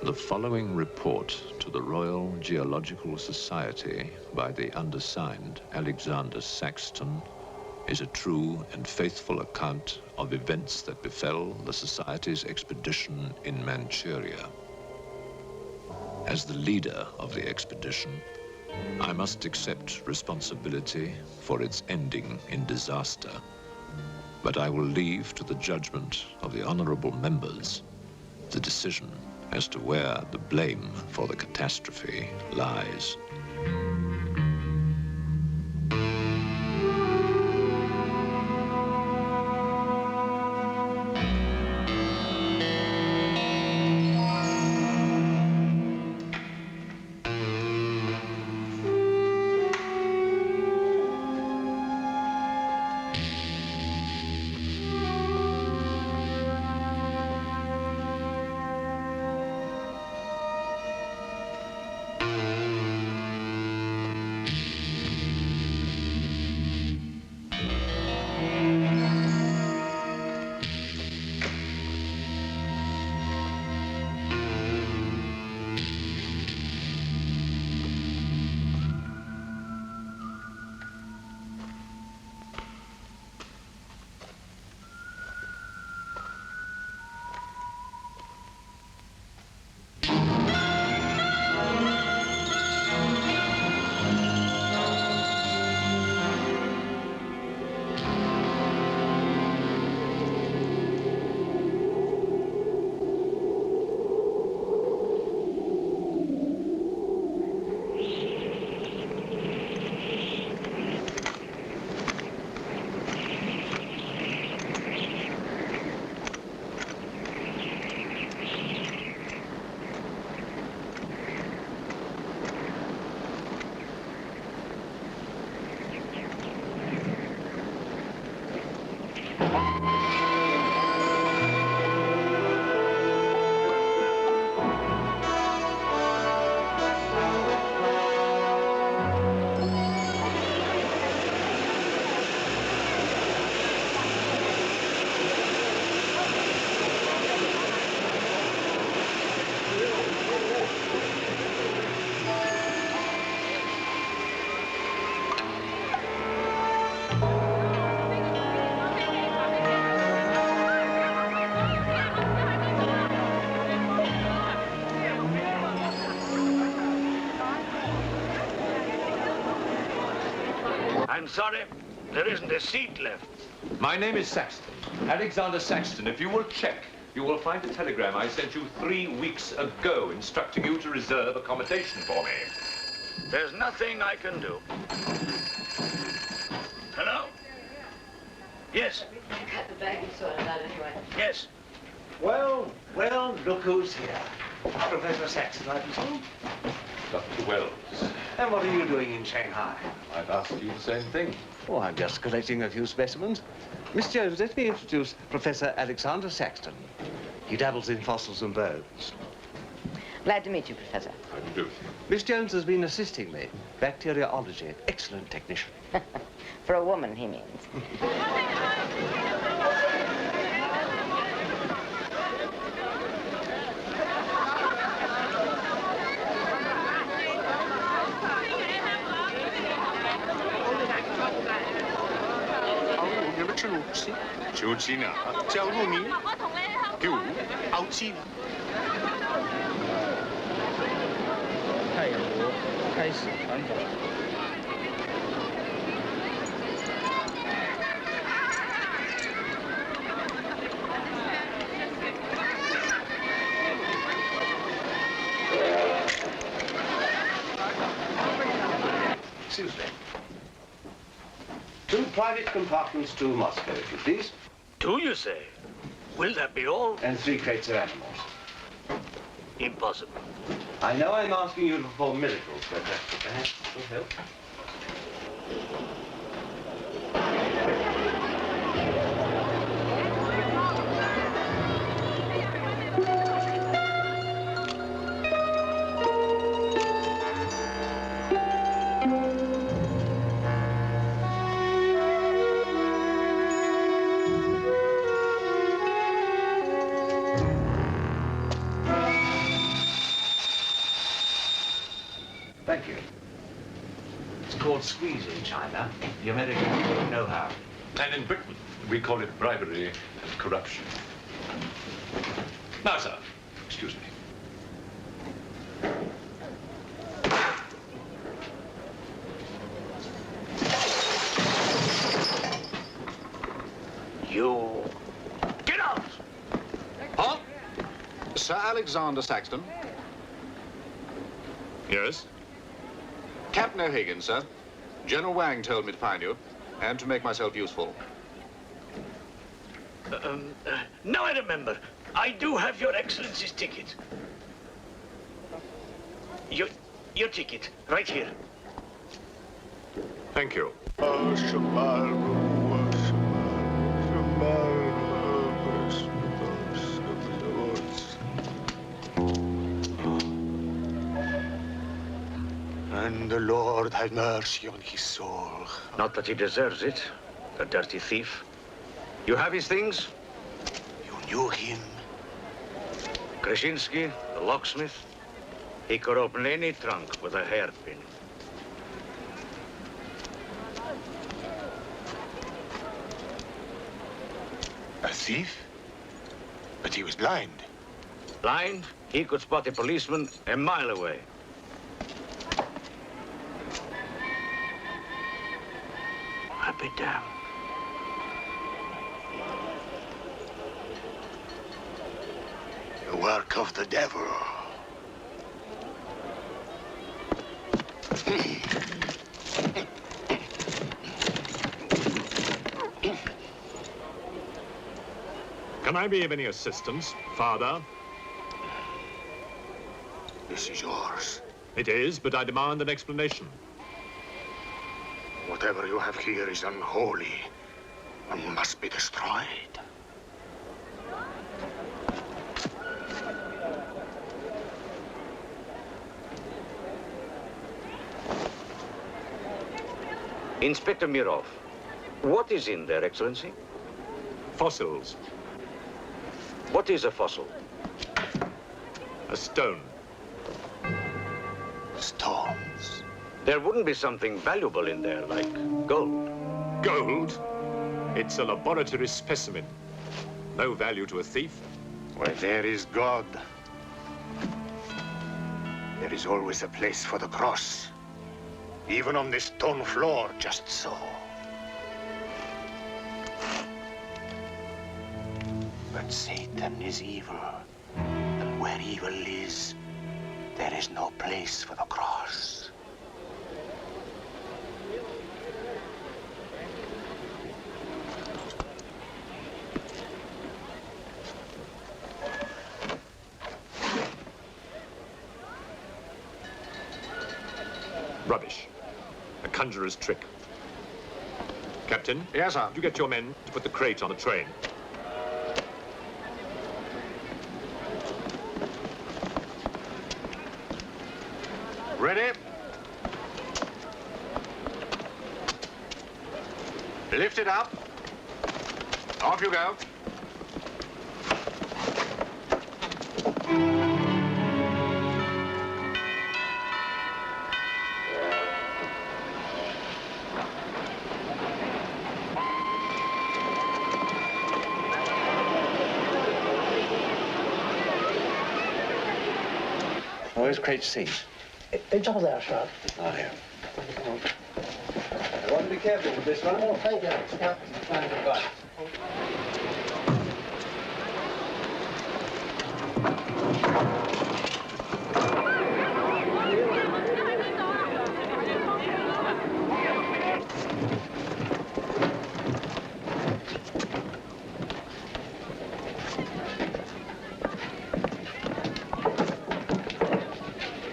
The following report to the Royal Geological Society by the undersigned Alexander Saxton is a true and faithful account of events that befell the Society's expedition in Manchuria. As the leader of the expedition, I must accept responsibility for its ending in disaster, but I will leave to the judgment of the honorable members the decision as to where the blame for the catastrophe lies. I'm sorry, there isn't a seat left. My name is Saxton, Alexander Saxton. If you will check, you will find a telegram I sent you 3 weeks ago instructing you to reserve accommodation for me. There's nothing I can do. Hello? Yes. Cut the bag and sort it out anyway. Yes. Well, look who's here. Professor Saxton, I presume. Dr. Wells. And what are you doing in Shanghai? I've asked you the same thing. Oh, I'm just collecting a few specimens. Miss Jones, let me introduce Professor Alexander Saxton. He dabbles in fossils and bones. Glad to meet you, Professor. How do you do? Miss Jones has been assisting me. Bacteriology, excellent technician. For a woman, he means. Excuse me. 2 private compartments to Moscow, if you please. 2, you say? Will that be all? And 3 crates of animals. Impossible. I know I'm asking you to perform miracles, but perhaps it will help. Thank you. It's called squeeze in China. The Americans don't know how. And in Britain, we call it bribery and corruption. Now, sir, excuse me. You... Get out! Huh? Sir Alexander Saxton. Yes? Captain O'Higgins, sir. General Wang told me to find you, and to make myself useful. Now I remember. I do have your Excellency's ticket. Your ticket, right here. Thank you. And the Lord have mercy on his soul. Not that he deserves it, the dirty thief. You have his things? You knew him? Krasinski, the locksmith. He could open any trunk with a hairpin. A thief? But he was blind. Blind, he could spot a policeman a mile away. I'll be damned. The work of the devil. Can I be of any assistance, Father? This is yours. It is, but I demand an explanation. Whatever you have here is unholy and must be destroyed. Inspector Mirov, what is in there, Excellency? Fossils. What is a fossil? A stone. Stones. There wouldn't be something valuable in there, like gold. Gold? It's a laboratory specimen. No value to a thief. Where there is God, there is always a place for the cross. Even on this stone floor, just so. But Satan is evil. And where evil is, there is no place for the cross. Rubbish. A conjurer's trick. Captain? Yes, sir. Would you get your men to put the crate on the train? Ready? Lift it up. Off you go. Where's crate C? It's all there, sir. Oh, here. I want to be careful with this one. Oh, thank you. Yeah.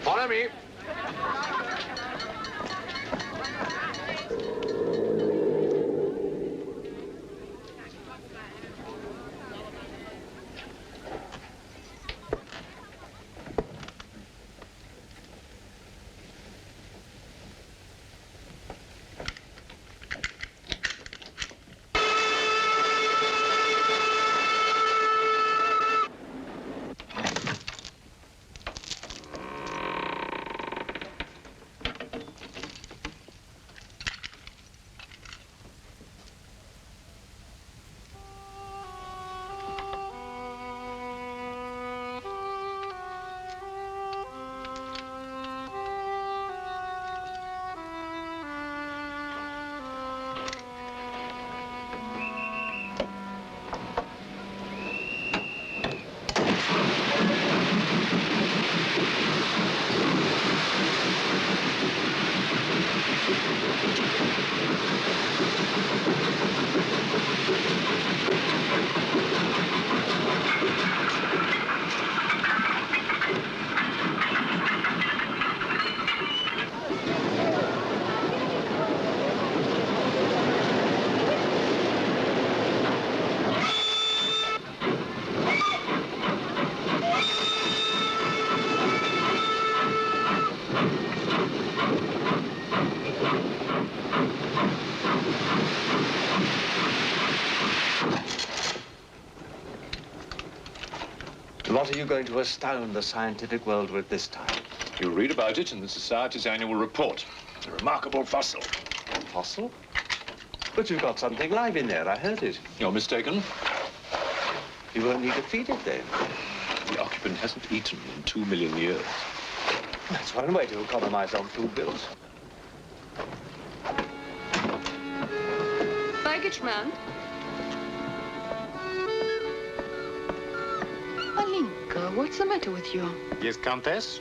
Follow me. What are you going to astound the scientific world with this time? You'll read about it in the Society's annual report. It's a remarkable fossil. A fossil? But you've got something live in there, I heard it. You're mistaken. You won't need to feed it then. The occupant hasn't eaten in 2 million years. That's one way to economize on food bills. Baggage man. Alinka, what's the matter with you? Yes, Countess?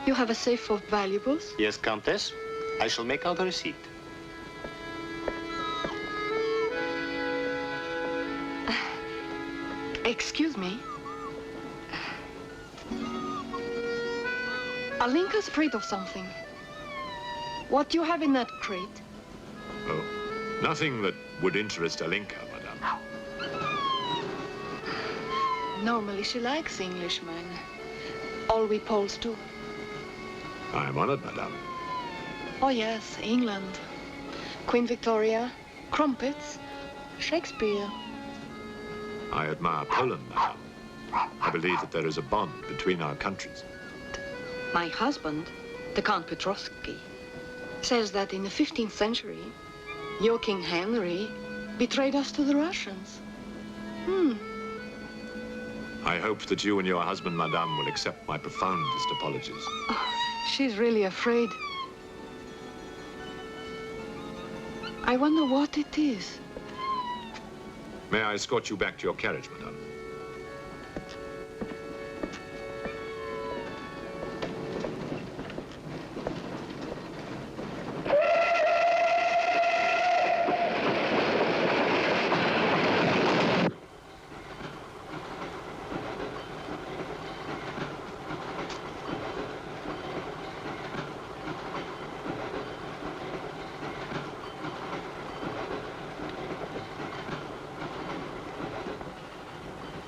You have a safe full of valuables? Yes, Countess. I shall make out a receipt. Excuse me. Alinka's afraid of something. What do you have in that crate? Oh, nothing that would interest Alinka, madame. Normally she likes Englishmen. All we Poles do. I am honored, madame. Oh yes, England. Queen Victoria, crumpets, Shakespeare. I admire Poland, madame. I believe that there is a bond between our countries. My husband, the Count Petrovsky, says that in the 15th century, your King Henry betrayed us to the Russians. I hope that you and your husband, madame, will accept my profoundest apologies. Oh, she's really afraid. I wonder what it is. May I escort you back to your carriage, madame?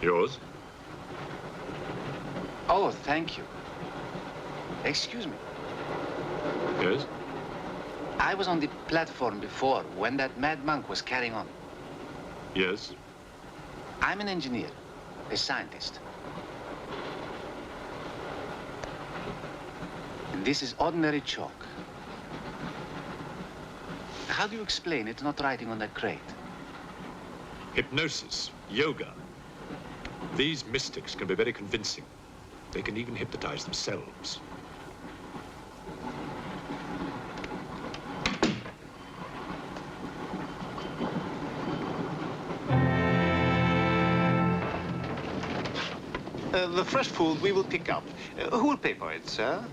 Yours? Oh, thank you. Excuse me. Yes? I was on the platform before when that mad monk was carrying on. Yes? I'm an engineer, a scientist. And this is ordinary chalk. How do you explain it's not writing on that crate? Hypnosis, yoga. These mystics can be very convincing. They can even hypnotize themselves. The fresh food we will pick up. Who will pay for it, sir?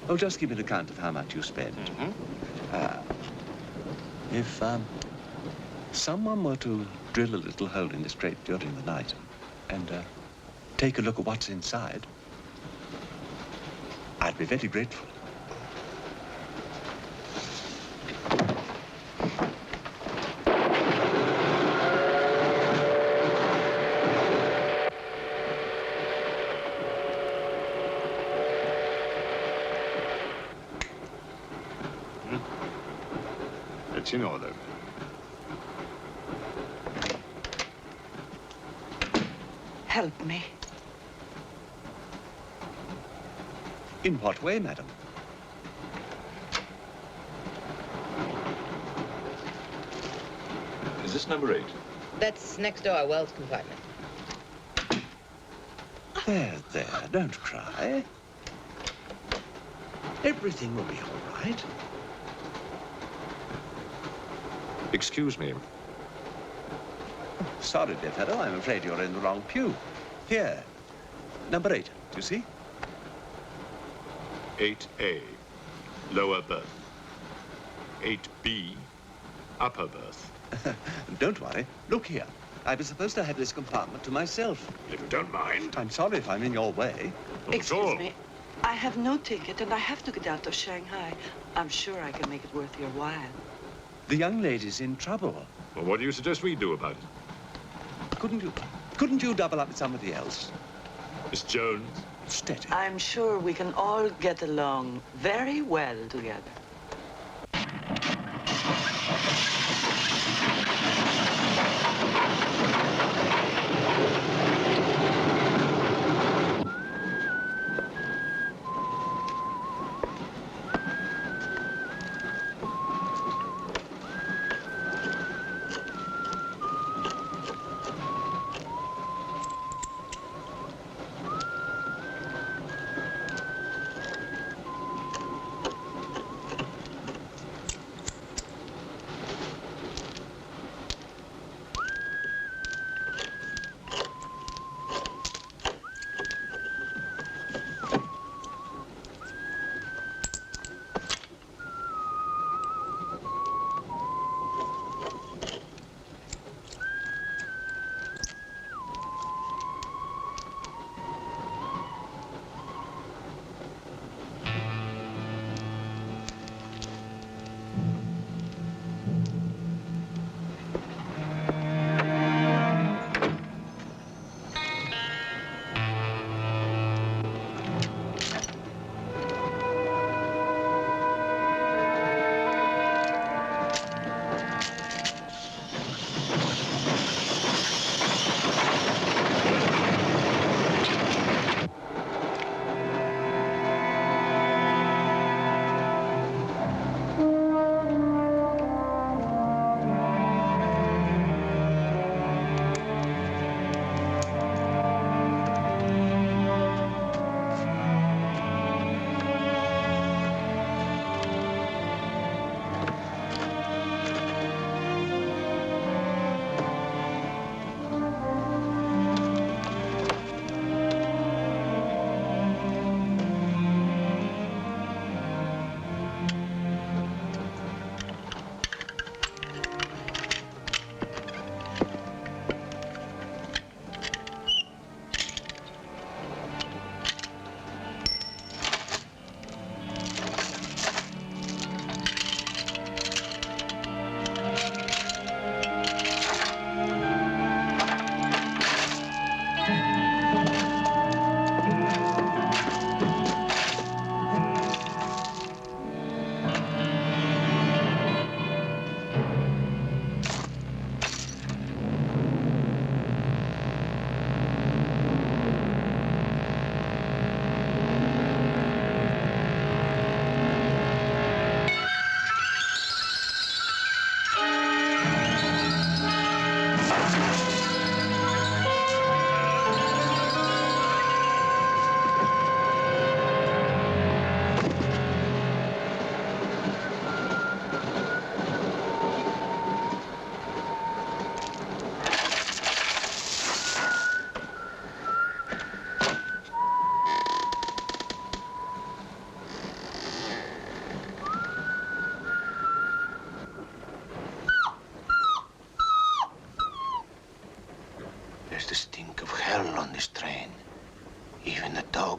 Oh, just give an account of how much you spent. If someone were to drill a little hole in this crate during the night and take a look at what's inside, I'd be very grateful. It's in order. Help me. In what way, madam? Is this number 8? That's next door, Wells compartment. There, don't cry. Everything will be all right. Excuse me. Sorry, dear fellow, I'm afraid you're in the wrong pew. Here, number 8, do you see? 8A, lower berth. 8B, upper berth. Don't worry. Look here. I was supposed to have this compartment to myself. If you don't mind. I'm sorry if I'm in your way. Not at all. Excuse me. I have no ticket and I have to get out of Shanghai. I'm sure I can make it worth your while. The young lady's in trouble. Well, what do you suggest we do about it? Couldn't you double up with somebody else? Miss Jones? Steady. I'm sure we can all get along very well together.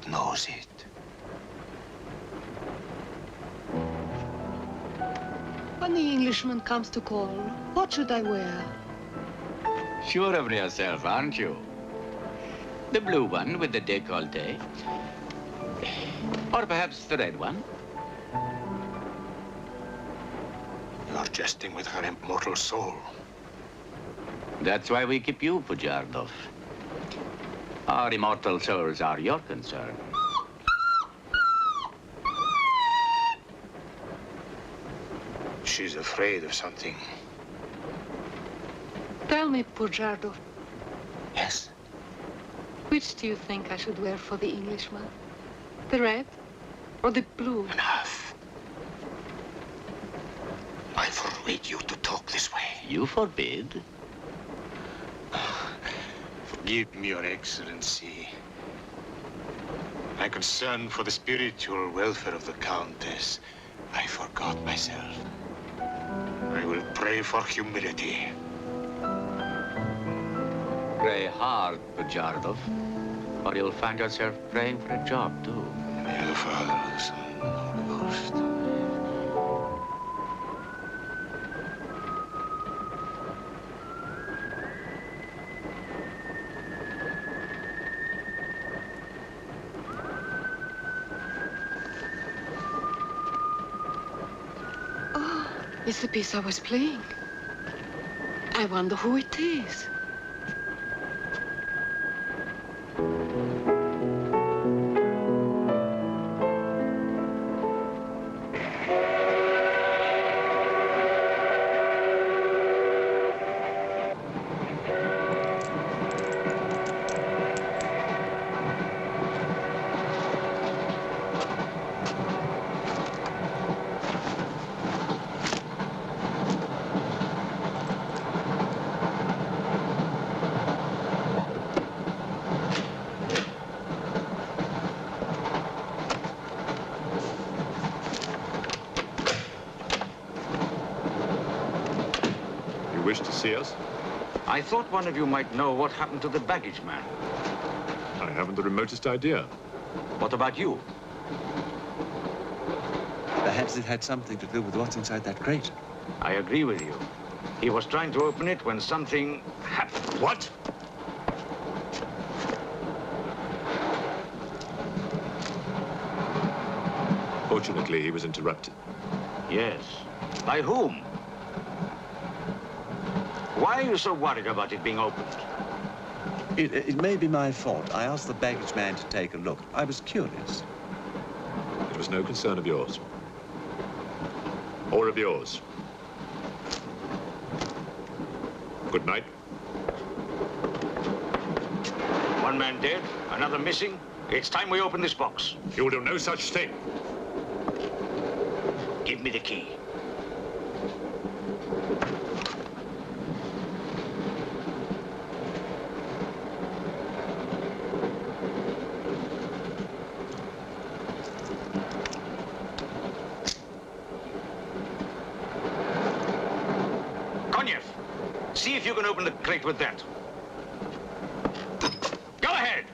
God knows it. When the Englishman comes to call, what should I wear? Sure of yourself, aren't you? The blue one with the décolleté. Or perhaps the red one. You're jesting with her immortal soul. That's why we keep you, Pujardov. Our immortal souls are your concern. She's afraid of something. Tell me, Pujardov, Yes? which do you think I should wear for the Englishman? The red or the blue? Enough. I forbid you to talk this way. You forbid? Forgive me, Your Excellency. My concern for the spiritual welfare of the Countess, I forgot myself. I will pray for humility. Pray hard, Pujardov, or you'll find yourself praying for a job, too. May the Father, the Son, and the Holy Ghost. Oh, it's the piece I was playing. I wonder who it is. Wish to see us? I thought one of you might know what happened to the baggage man. I haven't the remotest idea. What about you? Perhaps it had something to do with what's inside that crate. I agree with you. He was trying to open it when something happened. What? Fortunately, he was interrupted. Yes. By whom? Why are you so worried about it being opened? It may be my fault. I asked the baggage man to take a look. I was curious. It was no concern of yours. Or of yours. Good night. One man dead, another missing. It's time we open this box. You will do no such thing. Give me the key. See if you can open the crate with that. Go ahead.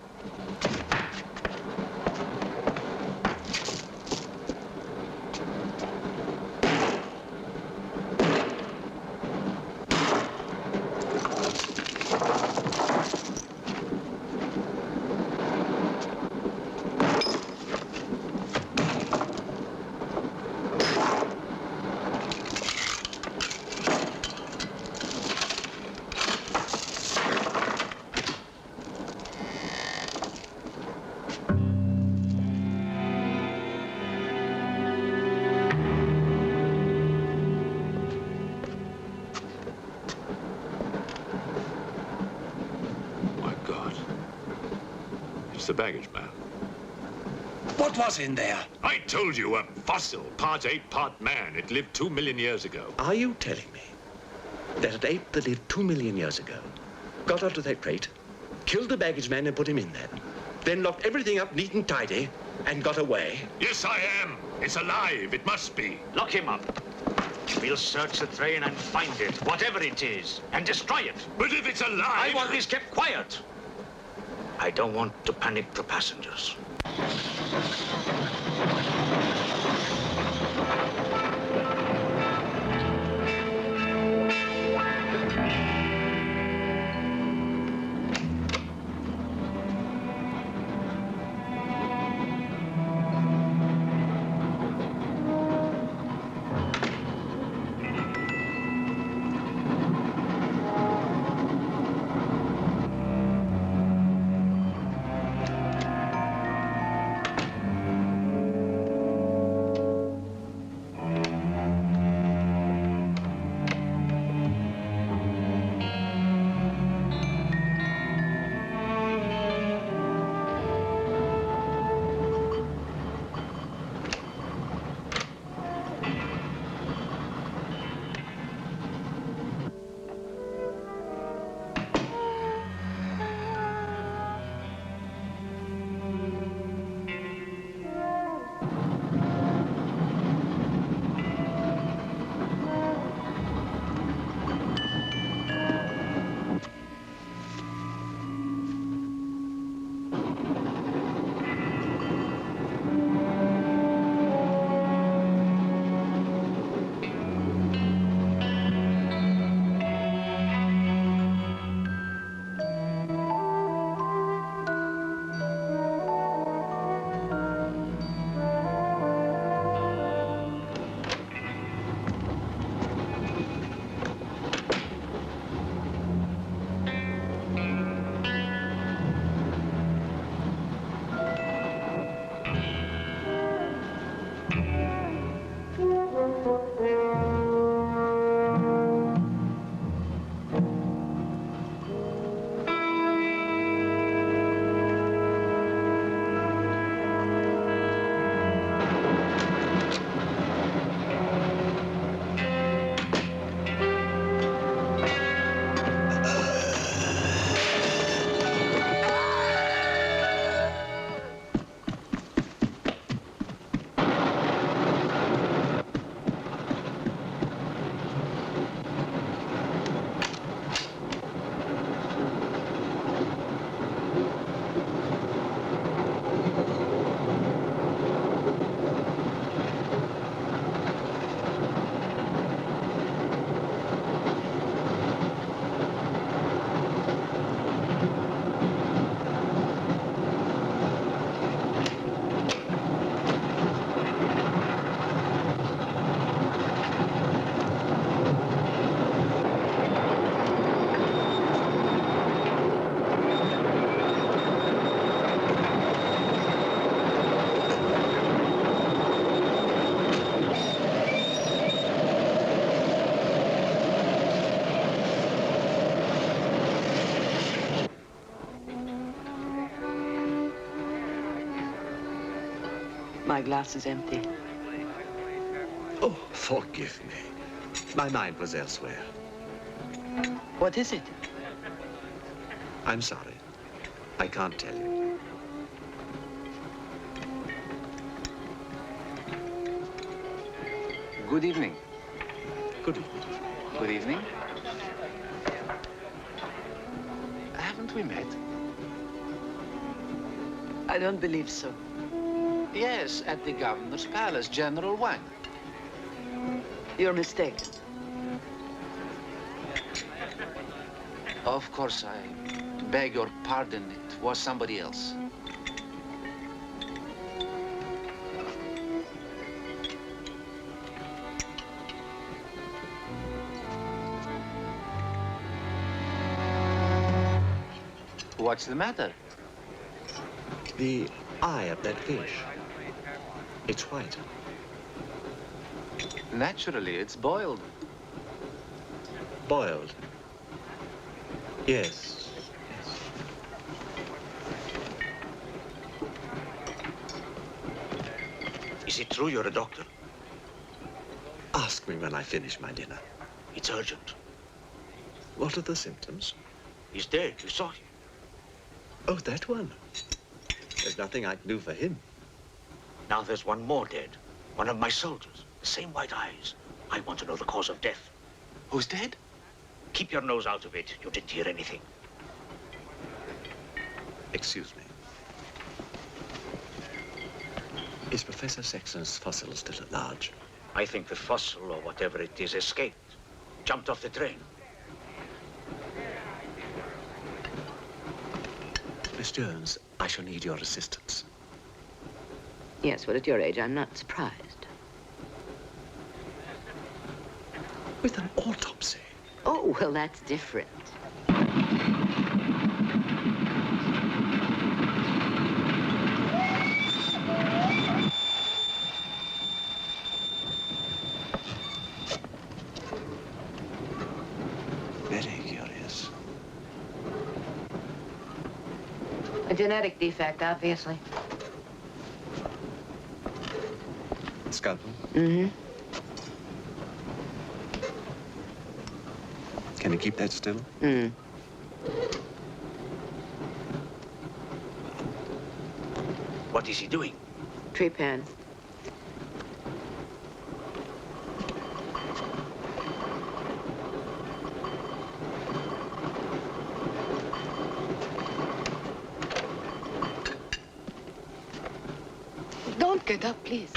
The baggage man. What was in there? I told you, a fossil, part ape, part man. It lived 2 million years ago. Are you telling me that an ape that lived 2 million years ago got onto that crate, killed the baggage man and put him in there, then locked everything up neat and tidy and got away? Yes, I am. It's alive. It must be. Lock him up. We'll search the train and find it, whatever it is, and destroy it. But if it's alive... I want this kept quiet. I don't want to panic the passengers. My glass is empty. Oh, forgive me. My mind was elsewhere. What is it? I'm sorry. I can't tell you. Good evening. Good evening. Good evening. Haven't we met? I don't believe so. Yes, at the governor's palace, General Wang. You're mistaken. Of course, I beg your pardon. It was somebody else. What's the matter? The eye of that fish. It's white. Naturally, it's boiled. Boiled. Yes. Is it true you're a doctor? Ask me when I finish my dinner. It's urgent. What are the symptoms? He's dead. You saw him. Oh, that one. There's nothing I can do for him. Now there's one more dead. One of my soldiers. The same white eyes. I want to know the cause of death. Who's dead? Keep your nose out of it. You didn't hear anything. Excuse me. Is Professor Sexton's fossil still at large? I think the fossil, or whatever it is, escaped. Jumped off the train. Miss Jones, I shall need your assistance. Yes, well, at your age, I'm not surprised. With an autopsy? Oh, well, that's different. Very curious. A genetic defect, obviously. Scalpel? Mm-hmm. Can you keep that still? Mm. What is he doing? Tree pan. Don't get up, please.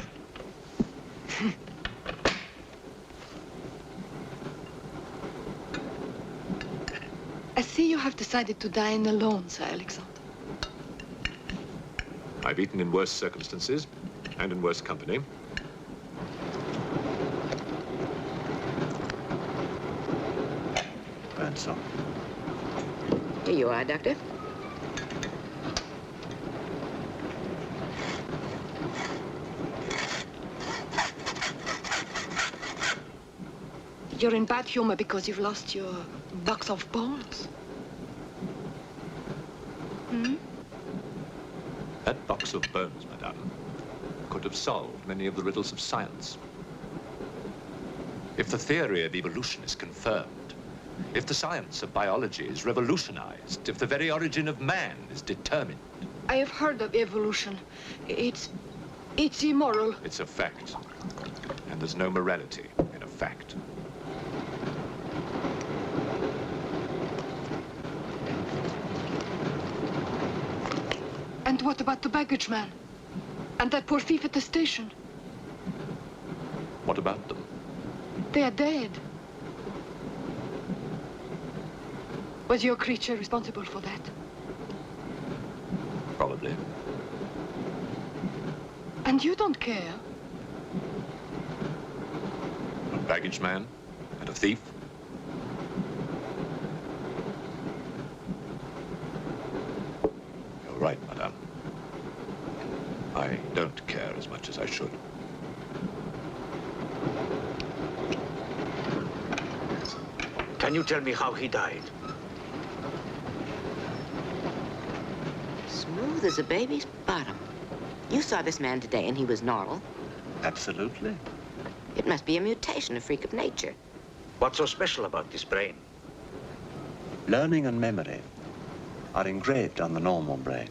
I see you have decided to dine alone, Sir Alexander. I've eaten in worse circumstances and in worse company. And so. Here you are, Doctor. You're in bad humor because you've lost your box of bones. Hmm? That box of bones, madame, could have solved many of the riddles of science. If the theory of evolution is confirmed, if the science of biology is revolutionized, if the very origin of man is determined. I have heard of evolution. It's immoral. It's a fact. And there's no morality in a fact. And what about the baggage man? And that poor thief at the station? What about them? They are dead. Was your creature responsible for that? Probably. And you don't care? A baggage man and a thief? You're right, madame. I don't care as much as I should. Can you tell me how he died? Smooth as a baby's bottom. You saw this man today and he was normal. Absolutely. It must be a mutation, a freak of nature. What's so special about this brain? Learning and memory are engraved on the normal brain,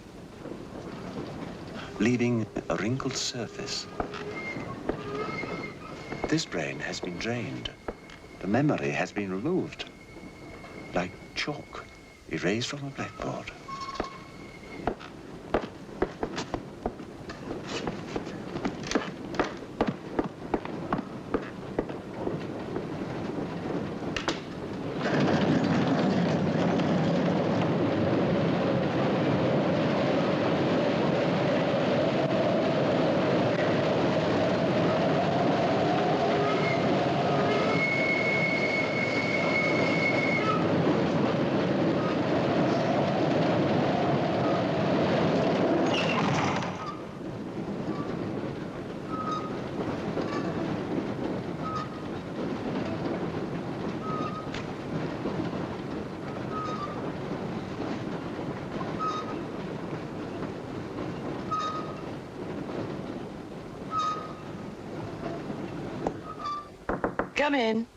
leaving a wrinkled surface. This brain has been drained. The memory has been removed, like chalk erased from a blackboard. Come in.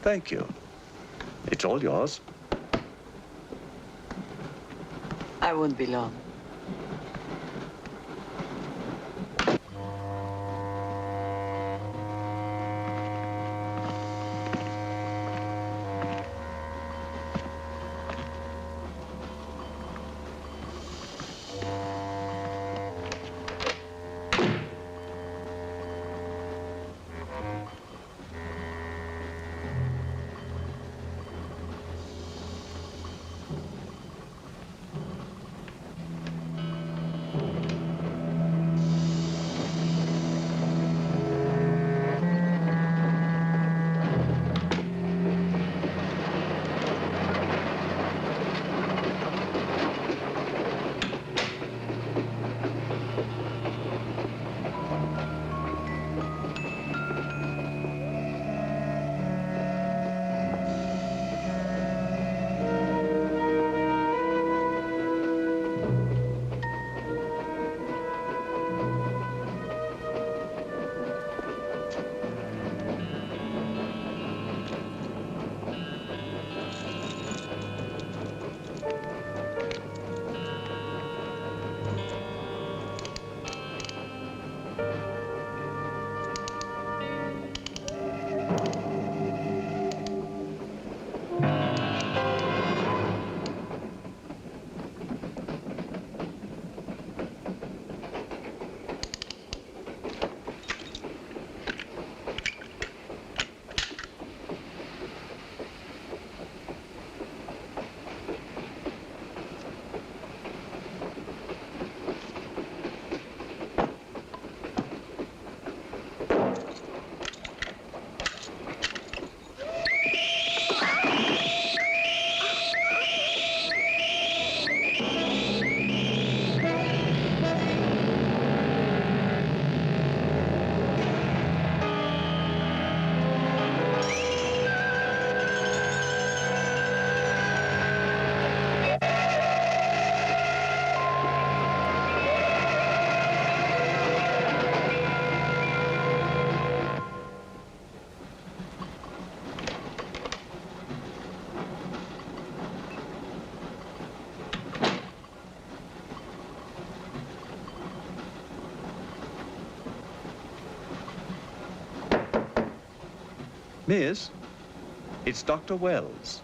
Thank you. It's all yours. I won't be long. Miss, it's Dr. Wells.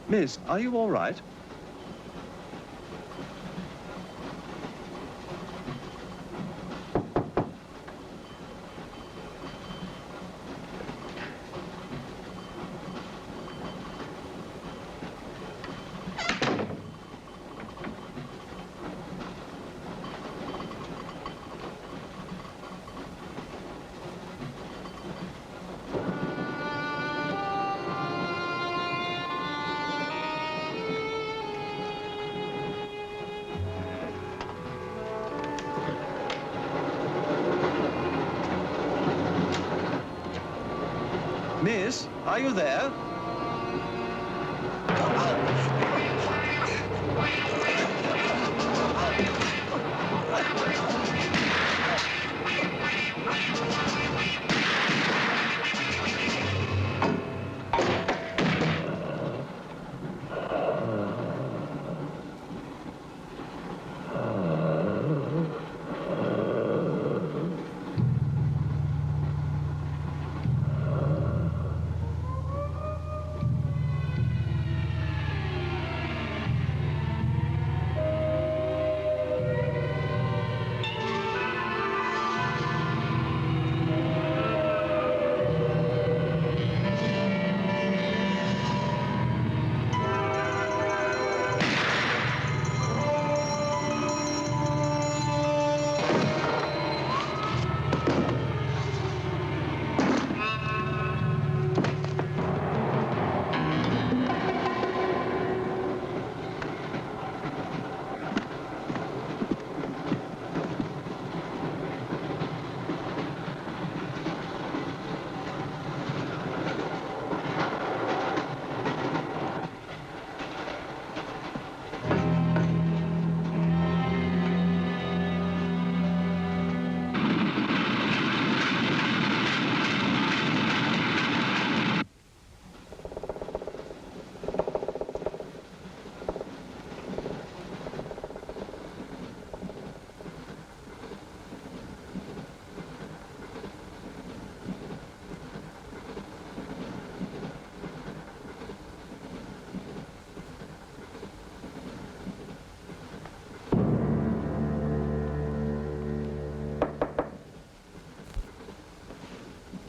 Miss, are you all right? Miss, are you there?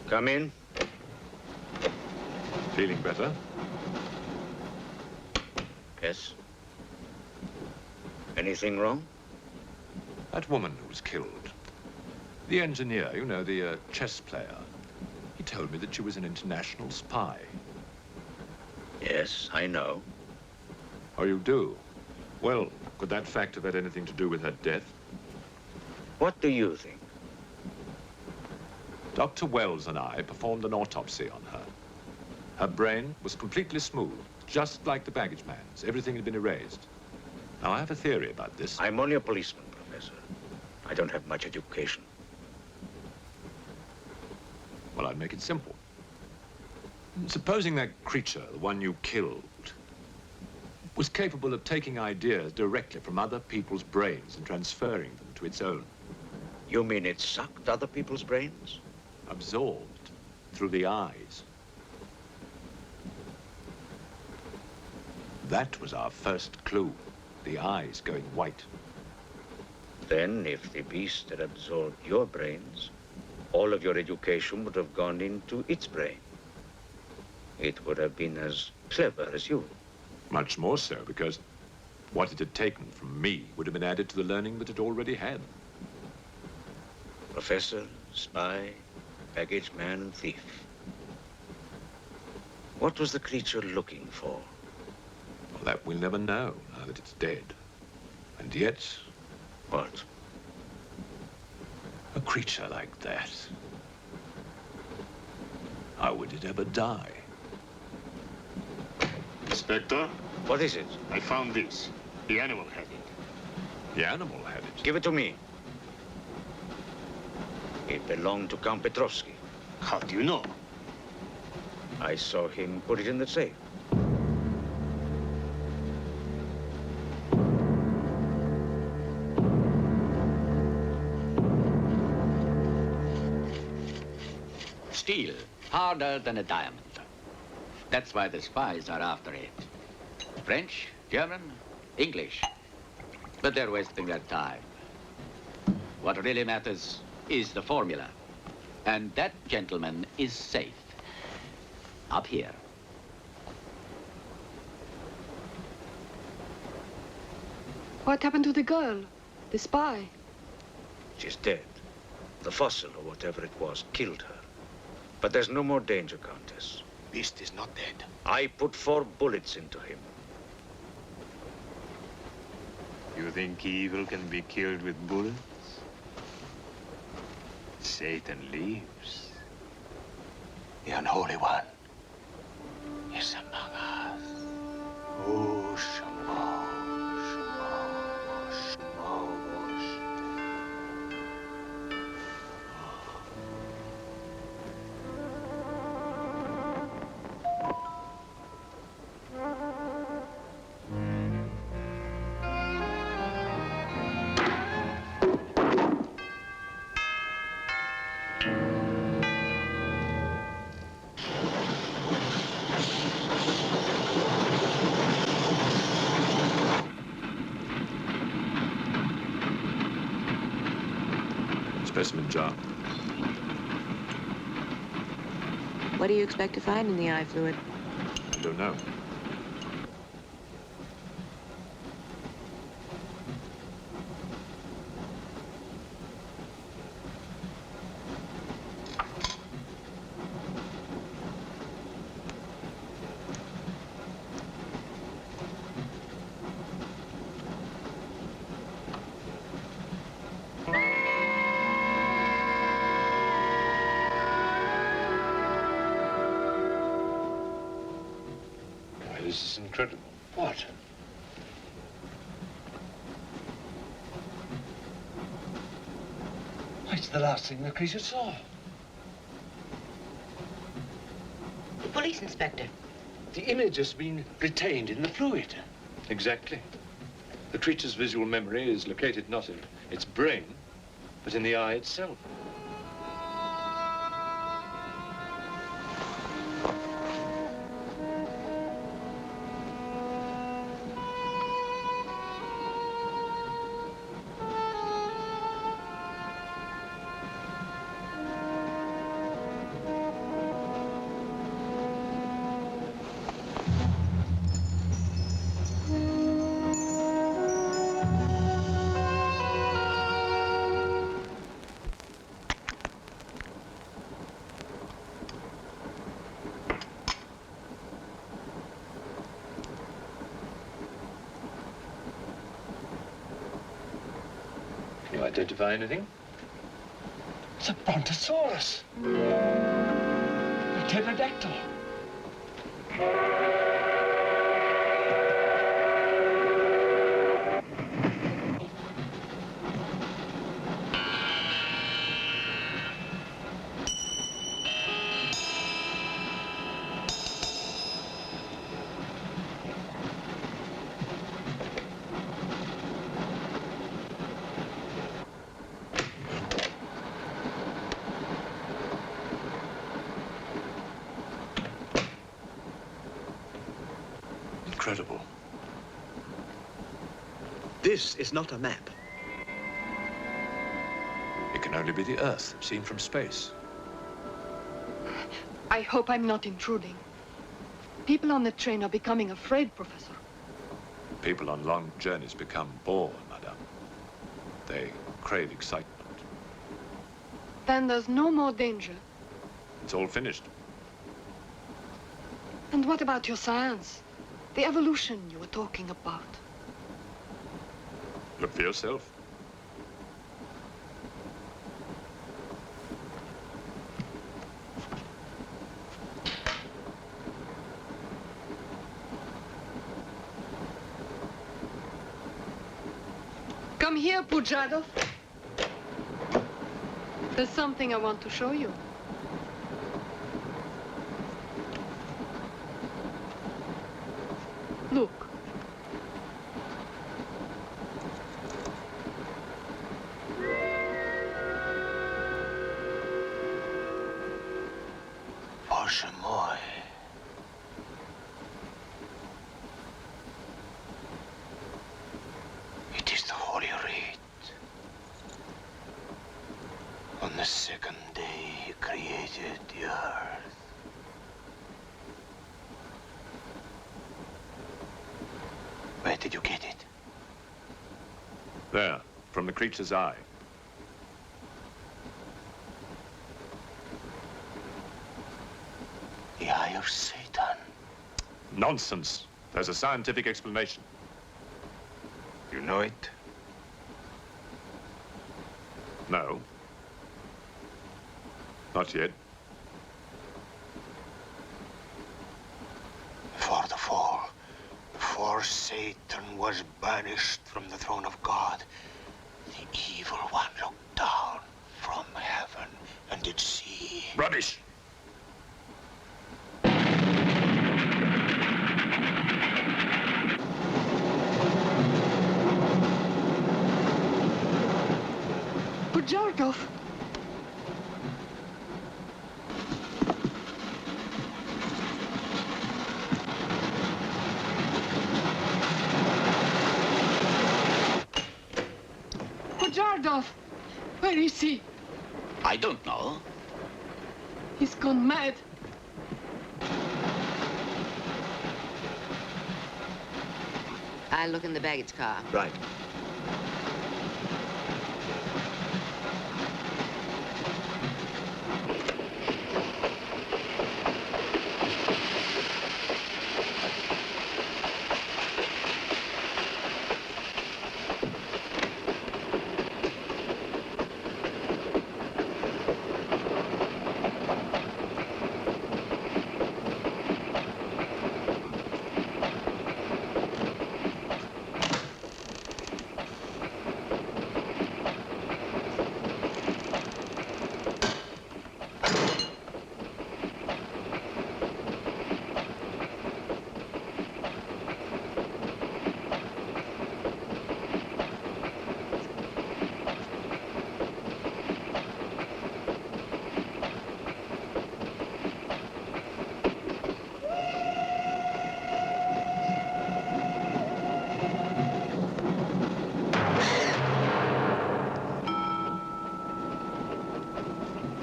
Come in. Feeling better? Yes. Anything wrong? That woman who was killed. The engineer, you know, the chess player. He told me that she was an international spy. Yes, I know. Oh, you do? Well, could that fact have had anything to do with her death? What do you think? Dr. Wells and I performed an autopsy on her. Her brain was completely smooth, just like the baggage man's. Everything had been erased. Now, I have a theory about this. I'm only a policeman, Professor. I don't have much education. Well, I'd make it simple. Supposing that creature, the one you killed, was capable of taking ideas directly from other people's brains and transferring them to its own. You mean it sucked other people's brains? Absorbed through the eyes. That was our first clue, the eyes going white. Then, if the beast had absorbed your brains, all of your education would have gone into its brain. It would have been as clever as you. Much more so, because what it had taken from me would have been added to the learning that it already had. Professor, spy, baggage man, and thief. What was the creature looking for? Well, that we'll never know, now that it's dead. And yet... What? A creature like that. How would it ever die? Inspector? What is it? I found this. The animal had it. The animal had it? Give it to me. It belonged to Count Petrovsky. How do you know? I saw him put it in the safe. steel, harder than a diamond. That's why the spies are after it. French, German, English. But they're wasting their time. What really matters is the formula. And that gentleman is safe. Up here. What happened to the girl? The spy? She's dead. The fossil, or whatever it was, killed her. But there's no more danger, Countess. Beast is not dead. I put 4 bullets into him. You think evil can be killed with bullets? Satan lives. The unholy one is among us. Oh, Shamo, Shamo, Shamo. Specimen jar. What do you expect to find in the eye fluid? I don't know. This is incredible. What? It's the last thing the creature saw. The police inspector. The image has been retained in the fluid. Exactly. The creature's visual memory is located not in its brain, but in the eye itself. Can you identify anything? It's a brontosaurus. A pterodactyl. Incredible. This is not a map. It can only be the Earth, seen from space. I hope I'm not intruding. People on the train are becoming afraid, Professor. People on long journeys become bored, madame. They crave excitement. Then there's no more danger. It's all finished. And what about your science? The evolution you were talking about. Look for yourself. Come here, Pujadov. There's something I want to show you. Look. Shamoy. It is the Holy Rite. On the second day, he created the earth. Where did you get it? There, from the creature's eye. The Eye of Satan. Nonsense. There's a scientific explanation. You know it? No. Not yet. For the fall, before Satan was banished from the throne of God, the evil one looked down from heaven and did see. Rubbish! Jarkov. Pojardov, where is he? I don't know. He's gone mad. I'll look in the baggage car. Right.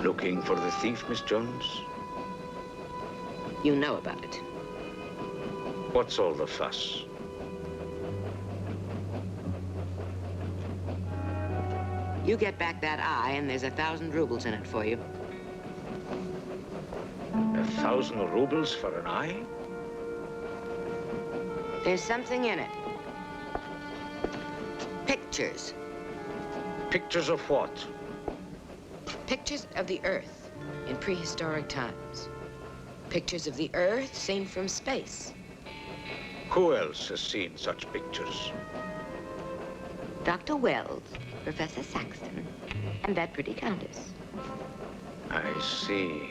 Looking for the thief, Miss Jones? You know about it. What's all the fuss? You get back that eye, and there's 1,000 rubles in it for you. 1,000 rubles for an eye? There's something in it. Pictures. Pictures of what? Pictures of the Earth in prehistoric times. Pictures of the Earth seen from space. Who else has seen such pictures? Dr. Wells, Professor Saxton, and that pretty countess. I see.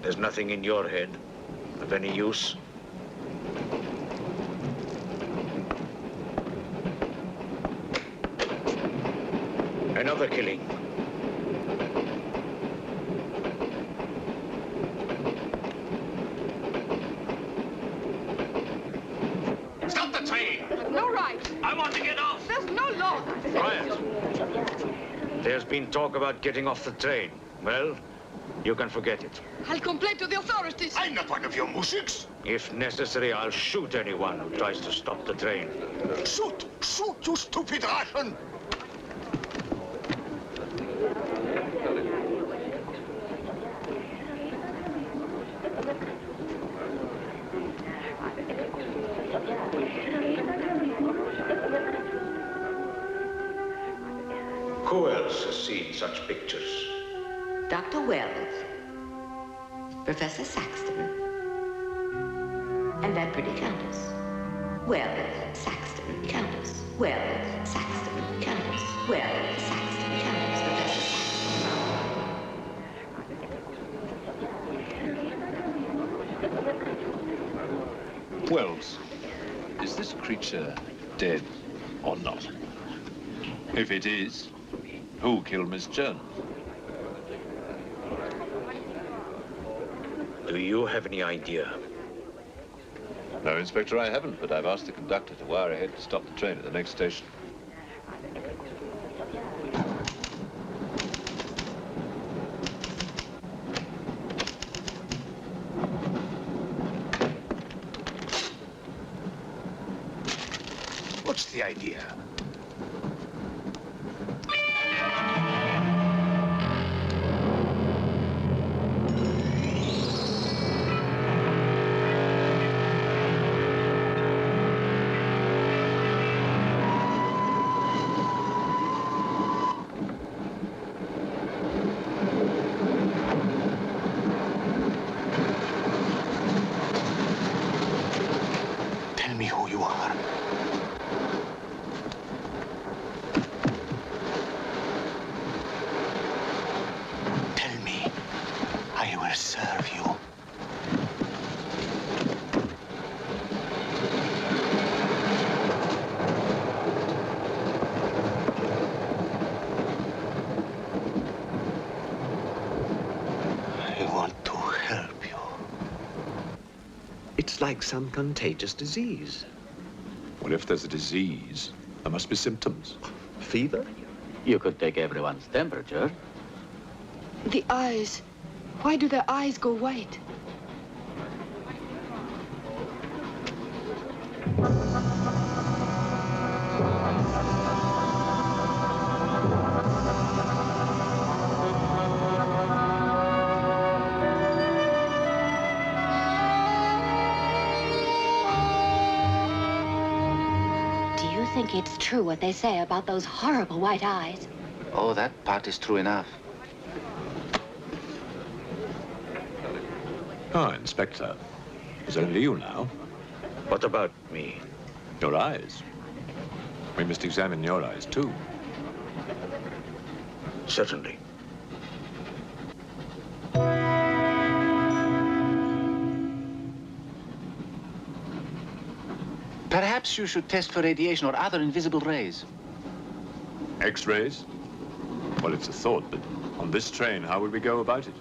There's nothing in your head of any use. Another killing. Quiet. There's been talk about getting off the train. Well, you can forget it. I'll complain to the authorities. I'm not one of your mujiks. If necessary, I'll shoot anyone who tries to stop the train. Shoot! Shoot, you stupid Russian! Who else has seen such pictures? Dr. Wells, Professor Saxton, and that pretty countess. Wells, Saxton, countess. Wells, Saxton, countess. Wells, Saxton, countess. Professor Saxton. Wells, is this creature dead or not? If it is, who killed Miss Jones? Do you have any idea? No, Inspector, I haven't, but I've asked the conductor to wire ahead to stop the train at the next station. What's the idea? Tell me who you are. Tell me. I will serve you. I want to help you. It's like some contagious disease. Well, if there's a disease, there must be symptoms. Fever? You could take everyone's temperature. The eyes. Why do their eyes go white? Do you think it's true what they say about those horrible white eyes? Oh, that part is true enough. Ah, Inspector. It's only you now. What about me? Your eyes. We must examine your eyes, too. Certainly. Perhaps you should test for radiation or other invisible rays. X-rays? Well, it's a thought, but on this train, how would we go about it?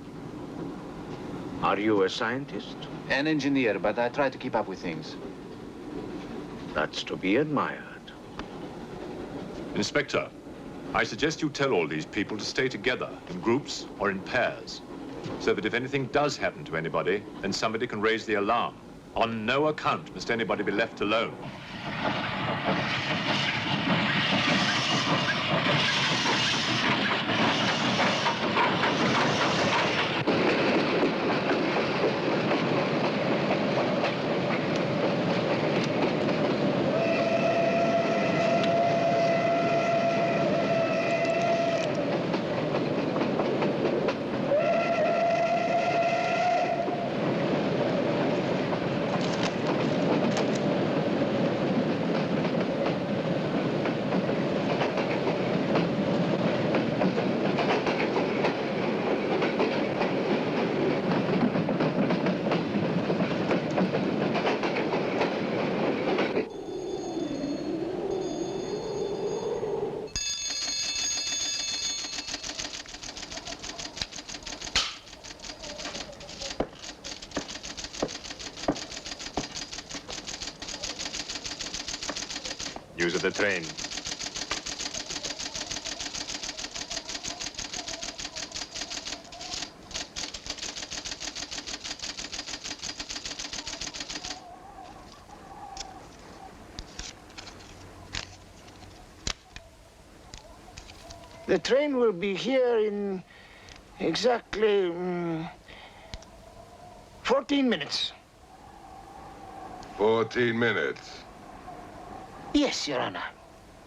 Are you a scientist? An engineer, but I try to keep up with things. That's to be admired. Inspector, I suggest you tell all these people to stay together, in groups or in pairs, so that if anything does happen to anybody, then somebody can raise the alarm. On no account must anybody be left alone. News of the train. The train will be here in exactly 14 minutes. 14 minutes? Yes, Your Honor.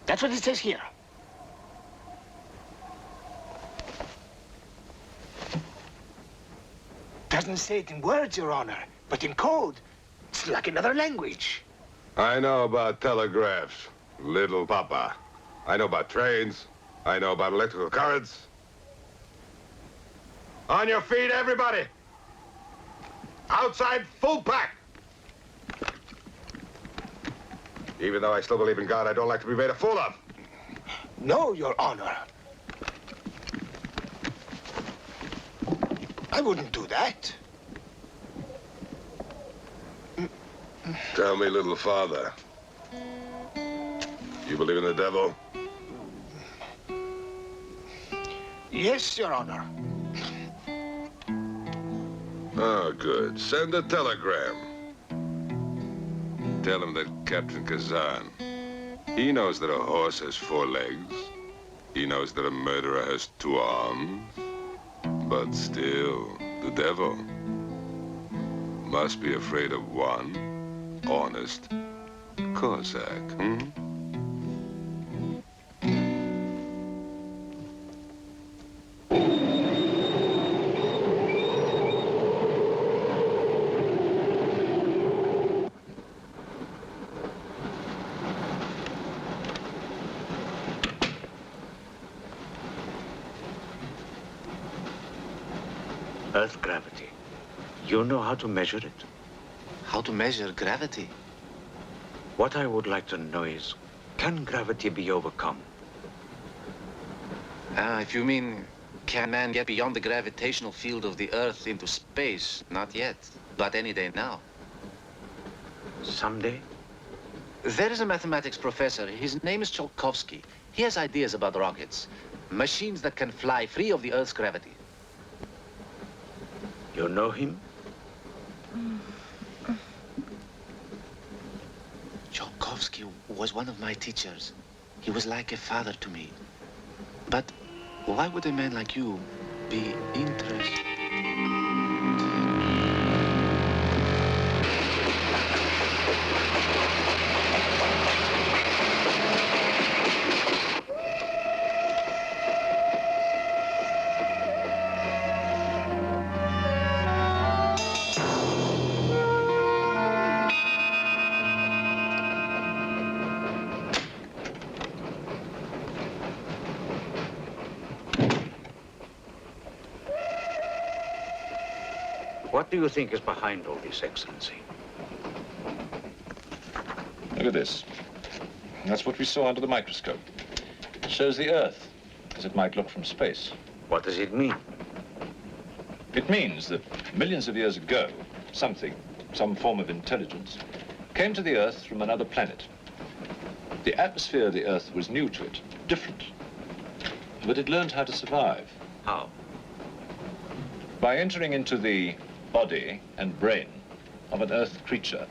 That's what it says here. Doesn't say it in words, Your Honor, but in code. It's like another language. I know about telegraphs, little papa. I know about trains. I know about electrical currents. On your feet, everybody! Outside, full pack! Even though I still believe in God, I don't like to be made a fool of. No, Your Honor. I wouldn't do that. Tell me, little father. You believe in the devil? Yes, Your Honor. Oh, good. Send a telegram. Tell him that Captain Kazan, he knows that a horse has 4 legs. He knows that a murderer has 2 arms. But still, the devil must be afraid of one honest Cossack, Earth gravity. You know how to measure it? How to measure gravity? What I would like to know is, can gravity be overcome? If you mean, can man get beyond the gravitational field of the Earth into space? Not yet, but any day now. Someday? There is a mathematics professor. His name is Tsiolkovsky. He has ideas about rockets. Machines that can fly free of the Earth's gravity. You know him? Tsiolkovsky was one of my teachers. He was like a father to me. But why would a man like you be interested? What do you think is behind all this, Excellency? Look at this. That's what we saw under the microscope. It shows the Earth as it might look from space. What does it mean? It means that millions of years ago, something, some form of intelligence, came to the Earth from another planet. The atmosphere of the Earth was new to it, different. But it learned how to survive. How? By entering into the body and brain of an Earth creature.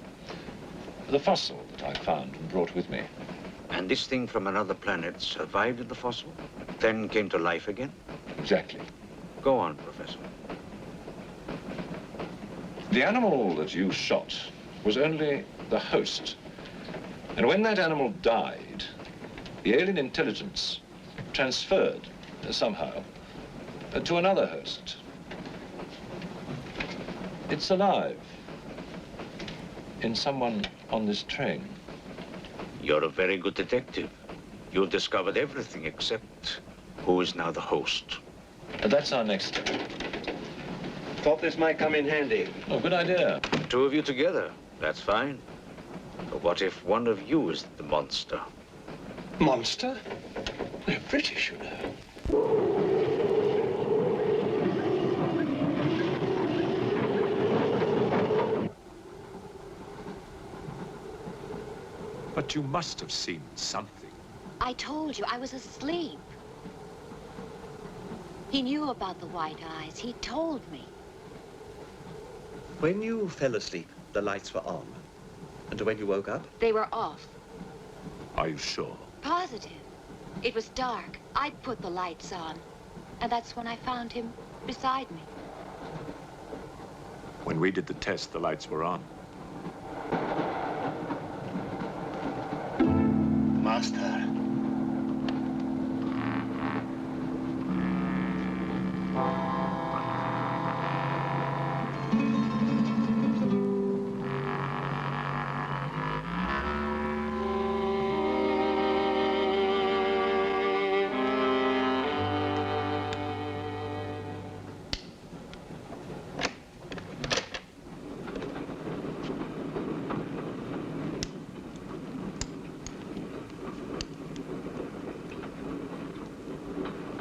The fossil that I found and brought with me. And this thing from another planet survived in the fossil, then came to life again? Exactly. Go on, Professor. The animal that you shot was only the host. And when that animal died, the alien intelligence transferred somehow to another host. It's alive in someone on this train. You're a very good detective. You discovered everything except who is now the host. That's our next step. Thought this might come in handy. Oh, good idea. 2 of you together, that's fine. But what if one of you is the monster? Monster? They're British, you know. But you must have seen something. I told you, I was asleep. He knew about the white eyes. He told me. When you fell asleep, the lights were on. And when you woke up? They were off. Are you sure? Positive. It was dark. I put the lights on. And that's when I found him beside me. When we did the test, the lights were on. Master.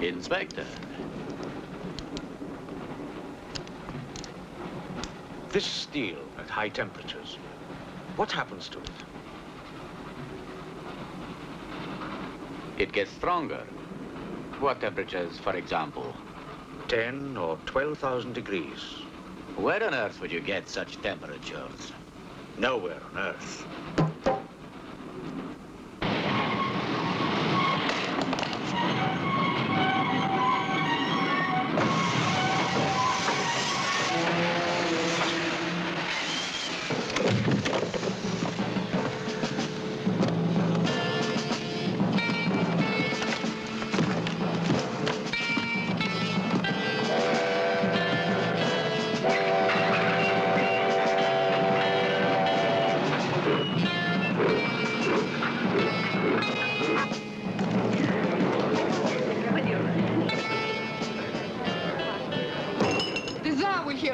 Inspector. This steel at high temperatures, what happens to it? It gets stronger. What temperatures, for example? 10 or 12,000 degrees. Where on earth would you get such temperatures? Nowhere on Earth.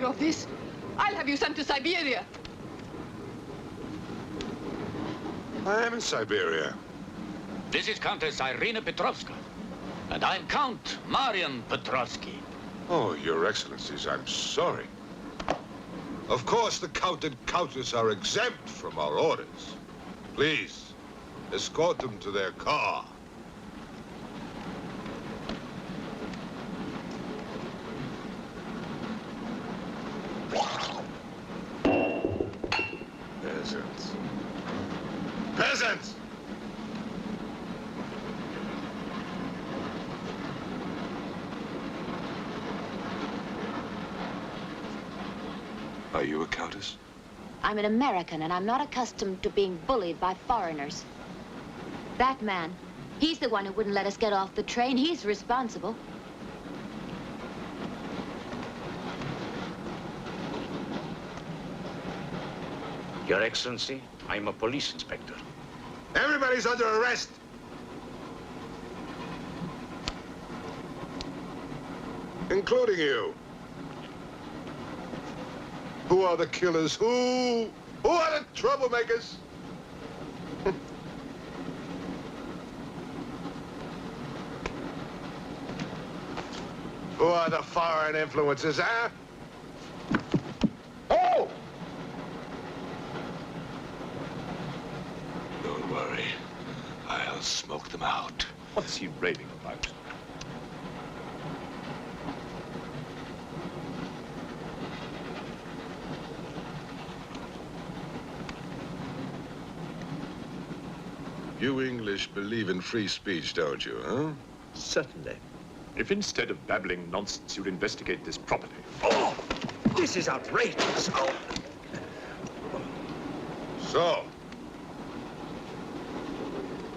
Of this, I'll have you sent to Siberia. I am in Siberia. This is Countess Irina Petrovska, and I'm Count Marian Petrovsky. Oh, Your Excellencies, I'm sorry. Of course, the Count and Countess are exempt from our orders. Please, escort them to their car. Peasants. Peasants! Are you a countess? I'm an American, and I'm not accustomed to being bullied by foreigners. That man, he's the one who wouldn't let us get off the train. He's responsible. Your Excellency, I'm a police inspector. Everybody's under arrest! Including you. Who are the killers? Who are the troublemakers? Who are the foreign influences, huh? Oh! Don't worry. I'll smoke them out. What's he raving about? You English believe in free speech, don't you, huh? Certainly. If instead of babbling nonsense, you'd investigate this properly. Oh! This is outrageous. Oh. So,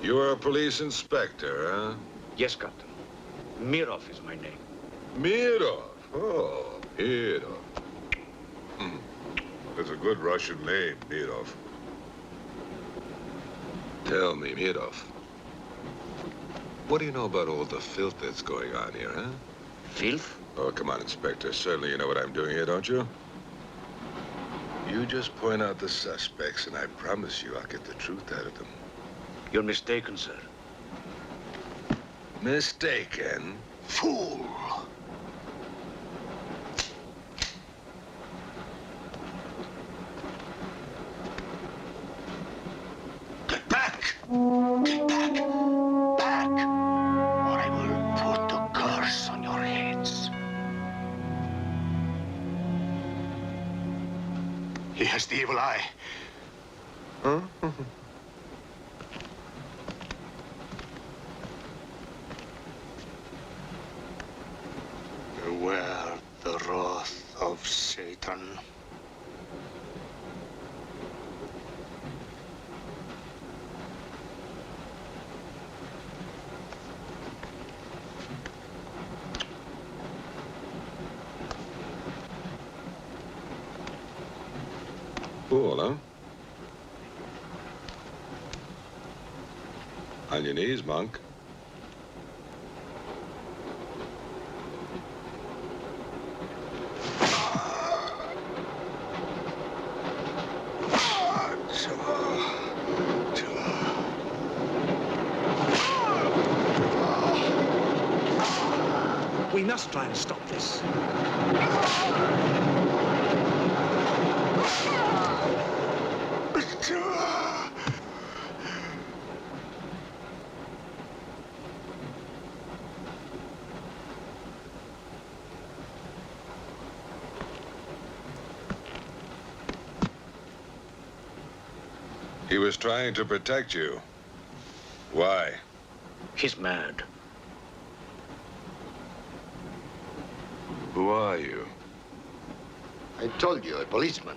you are a police inspector, huh? Yes, Captain. Mirov is my name. Mirov? Oh, Mirov. That's a good Russian name, Mirov. Tell me, Mirov, what do you know about all the filth that's going on here, huh? Filth? Oh, come on, Inspector. Certainly you know what I'm doing here, don't you? You just point out the suspects, and I promise you I'll get the truth out of them. You're mistaken, sir. Mistaken? Fool! Get back! Get back! Back! Or I will put the curse on your heads. He has the evil eye. Huh? Where the wrath of Satan. Cool, huh? On your knees, monk. We must try and stop this. He was trying to protect you. Why? He's mad. Who are you? I told you, a policeman.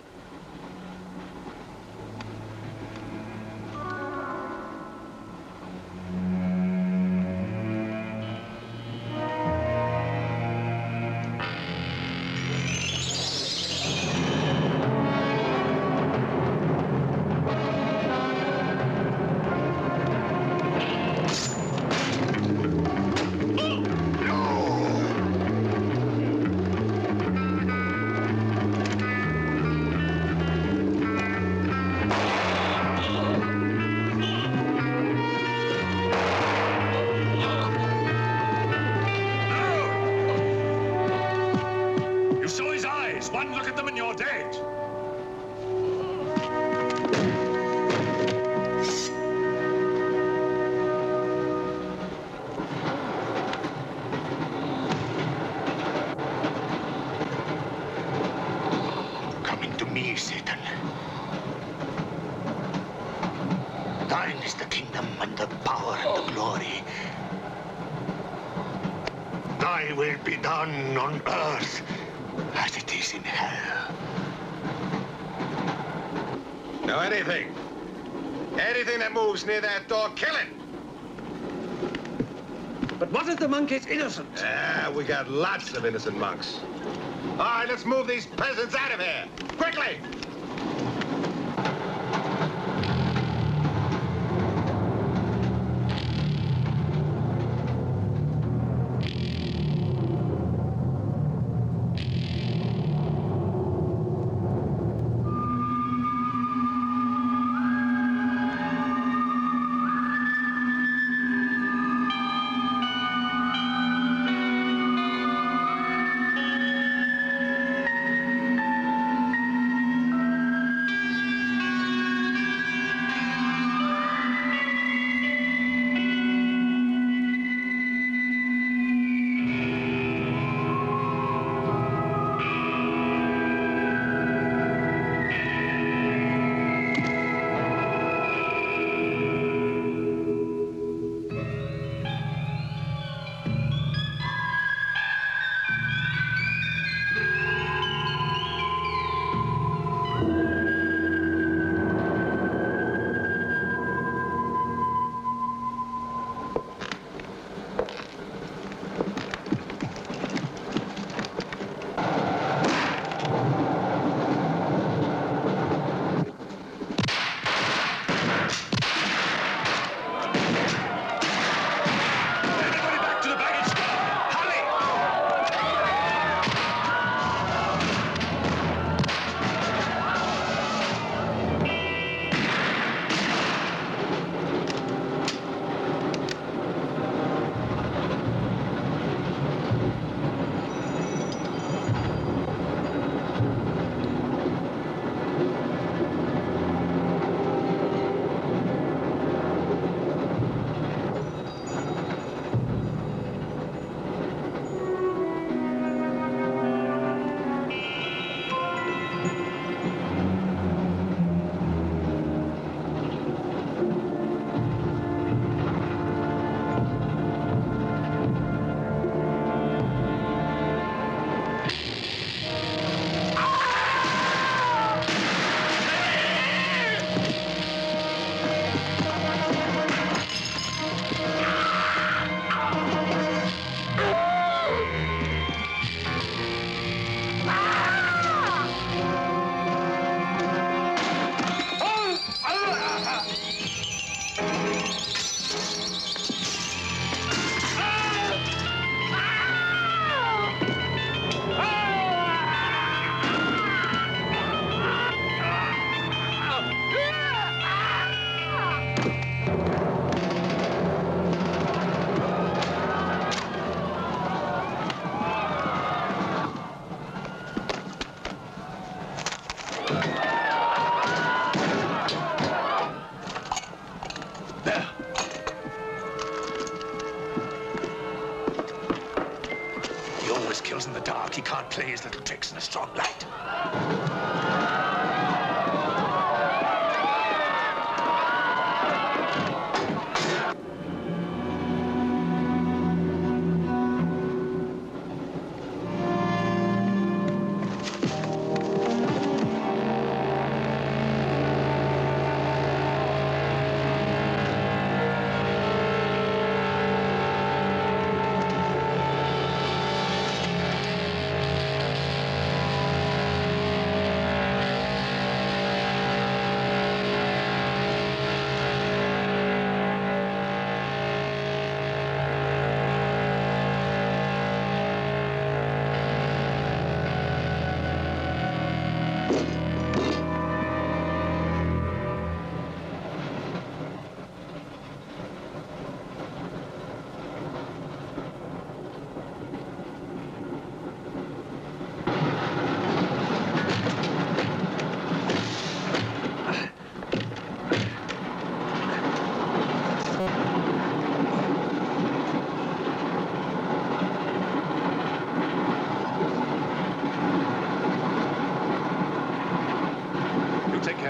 One look at them and you're dead. Coming to me, Satan. Thine is the kingdom and the power and the glory. Thy will be done on earth as it is in hell. Now anything that moves near that door, kill it! But what if the monk is innocent? We got lots of innocent monks. All right, let's move these peasants out of here, quickly! always kills in the dark. He can't play his little tricks in a strong light.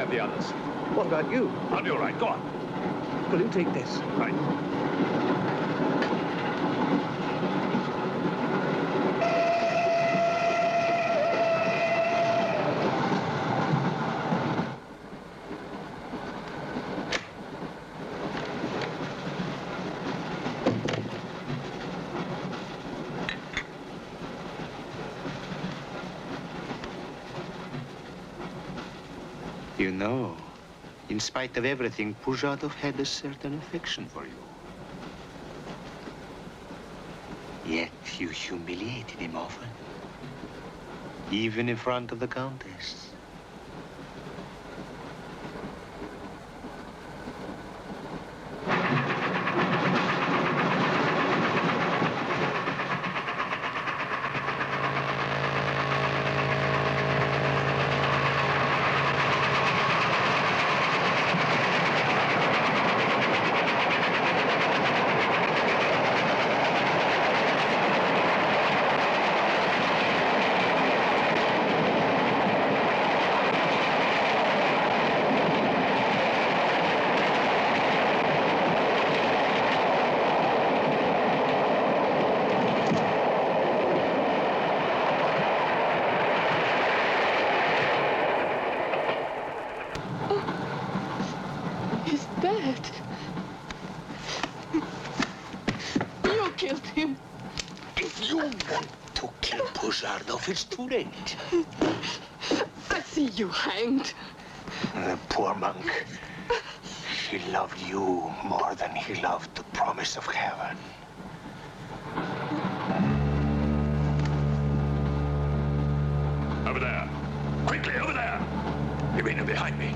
The others. What about you? I'll be all right. Go on. Will you take this? Right. You know, in spite of everything, Pujatov had a certain affection for you. Yet you humiliated him often, even in front of the Countess. It's too late. I see you hanged. The poor monk. He loved you more than he loved the promise of heaven. Over there. Quickly, over there. You mean behind me?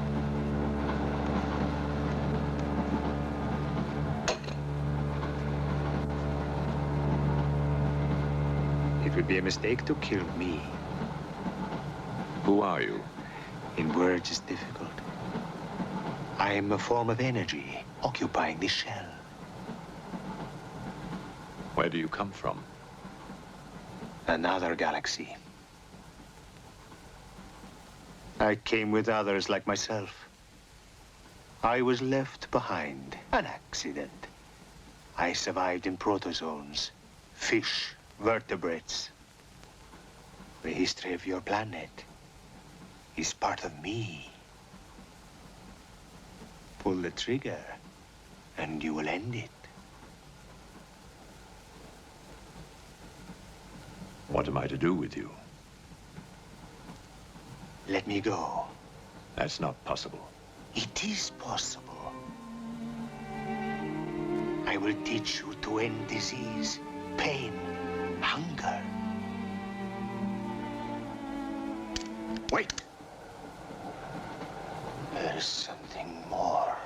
It would be a mistake to kill me. Who are you? In words, it's difficult. I am a form of energy occupying this shell. Where do you come from? Another galaxy. I came with others like myself. I was left behind. An accident. I survived in protozoans, fish, vertebrates. The history of your planet is part of me. Pull the trigger, and you will end it. What am I to do with you? Let me go. That's not possible. It is possible. I will teach you to end disease, pain, hunger. Wait. There is something more.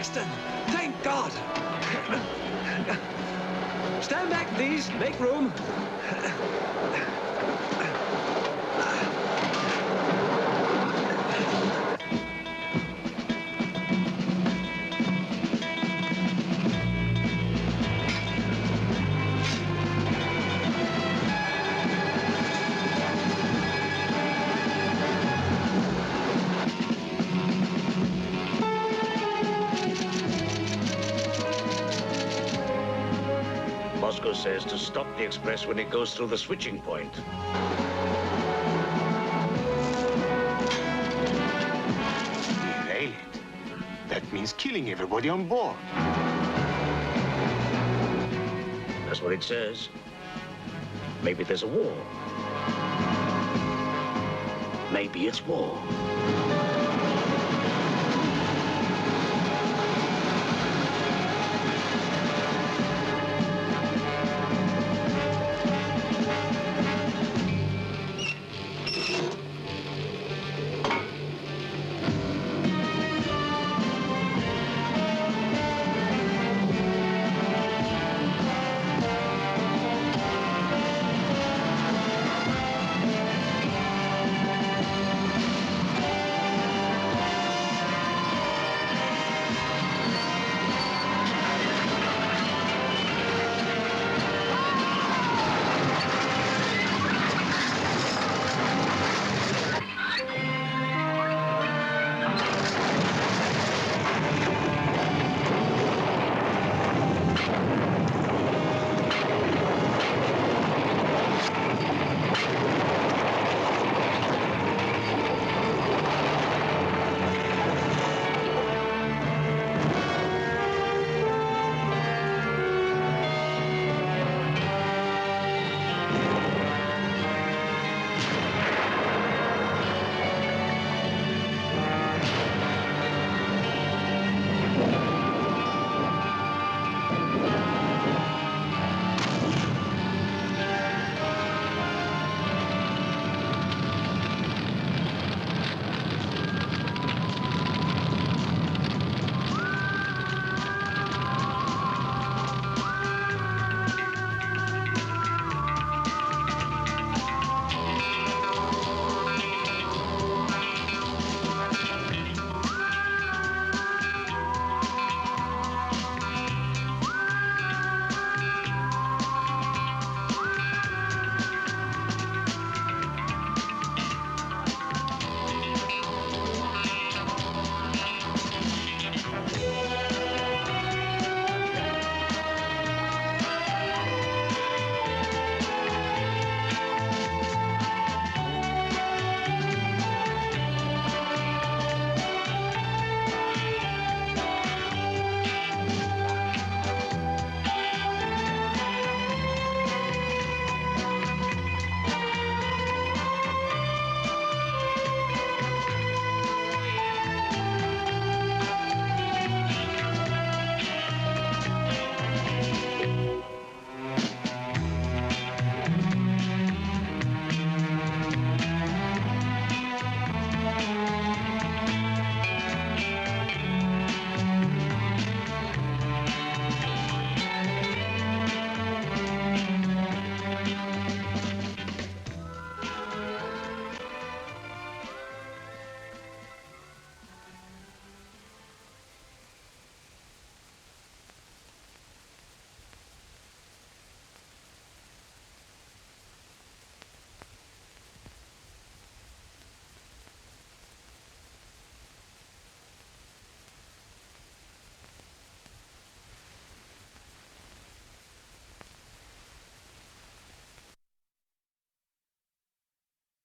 Saxton! Thank God! Stand back, please. Make room. Moscow says to stop the express when it goes through the switching point. Derail it. That means killing everybody on board. That's what it says. Maybe there's a war. Maybe it's war.